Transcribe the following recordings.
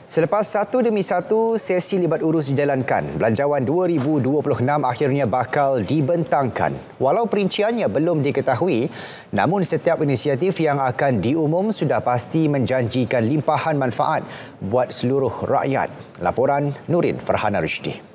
Selepas satu demi satu sesi libat urus dijalankan, Belanjawan 2026 akhirnya bakal dibentangkan. Walau perinciannya belum diketahui, namun setiap inisiatif yang akan diumum sudah pasti menjanjikan limpahan manfaat buat seluruh rakyat. Laporan Nurin Farhana Rushdi.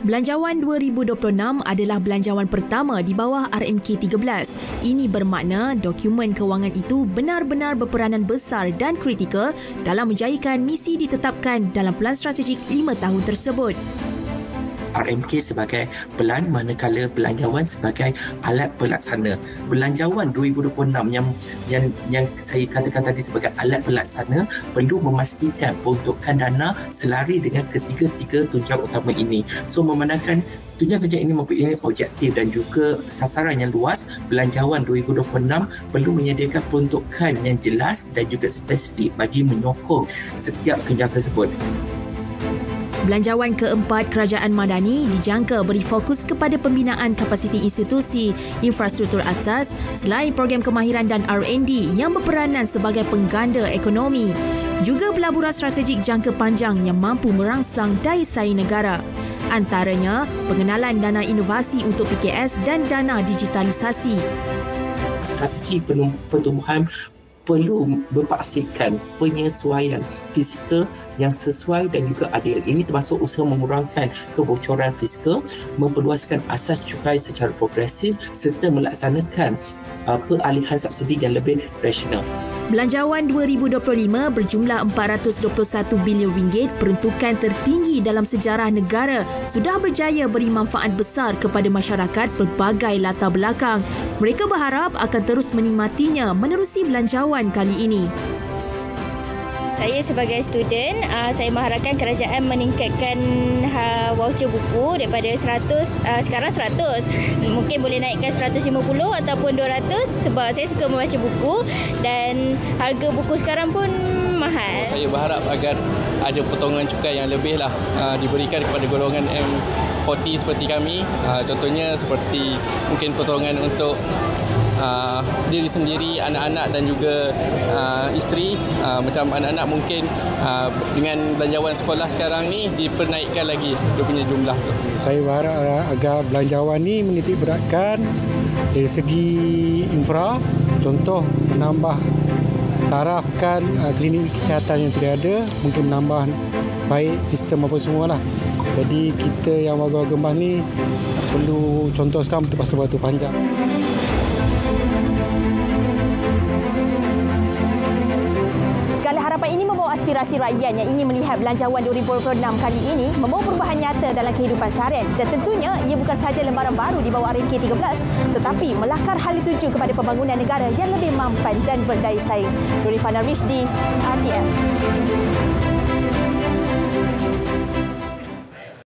Belanjawan 2026 adalah belanjawan pertama di bawah RMK 13. Ini bermakna dokumen kewangan itu benar-benar berperanan besar dan kritikal dalam menjayakan misi ditetapkan dalam Pelan Strategik 5 tahun tersebut. RMK sebagai pelan, manakala belanjawan sebagai alat pelaksana. Belanjawan 2026 yang saya katakan tadi sebagai alat pelaksana perlu memastikan peruntukan dana selari dengan ketiga-tiga tunjang utama ini. So memandangkan tunjang-tunjang ini mempunyai objektif dan juga sasaran yang luas, Belanjawan 2026 perlu menyediakan peruntukan yang jelas dan juga spesifik bagi menyokong setiap tunjang tersebut. Belanjawan keempat Kerajaan Madani dijangka beri fokus kepada pembinaan kapasiti institusi, infrastruktur asas selain program kemahiran dan R&D yang berperanan sebagai pengganda ekonomi. Juga pelaburan strategik jangka panjang yang mampu merangsang daya saing negara. Antaranya, pengenalan dana inovasi untuk PKS dan dana digitalisasi. Strategi pertumbuhan perlu berpaksikan penyesuaian fizikal yang sesuai dan juga adil. Ini termasuk usaha mengurangkan kebocoran fiskal, memperluaskan asas cukai secara progresif serta melaksanakan peralihan subsidi yang lebih rasional. Belanjawan 2025 berjumlah RM421 bilion, peruntukan tertinggi dalam sejarah negara, sudah berjaya beri manfaat besar kepada masyarakat pelbagai latar belakang. Mereka berharap akan terus menikmatinya menerusi belanjawan kali ini. Saya sebagai student, saya mengharapkan kerajaan meningkatkan voucher buku daripada 100, sekarang 100. Mungkin boleh naikkan 150 ataupun 200 sebab saya suka membaca buku dan harga buku sekarang pun mahal. Saya berharap agar ada potongan cukai yang lebih diberikan kepada golongan M40 seperti kami. Contohnya seperti mungkin potongan untuk diri sendiri, anak-anak dan juga isteri. Macam anak-anak mungkin dengan belanjawan sekolah sekarang ni dipernaikkan lagi dia punya jumlah tu. Saya berharap agar belanjawan ni menitik beratkan dari segi infra, contoh menambah tarafkan klinik kesihatan yang sedia ada, mungkin menambah baik sistem apa semualah. Jadi kita yang warga Gembas ni tak perlu contoh sekarang batu panjang. Harapan ini membawa aspirasi rakyat yang ingin melihat Belanjawan 2026 kali ini membawa perubahan nyata dalam kehidupan seharian dan tentunya ia bukan sahaja lembaran baru di bawah RMK 13 tetapi melakar hal dituju kepada pembangunan negara yang lebih mampan dan berdaya saing. Nurin Farhana Rushdi, RTM.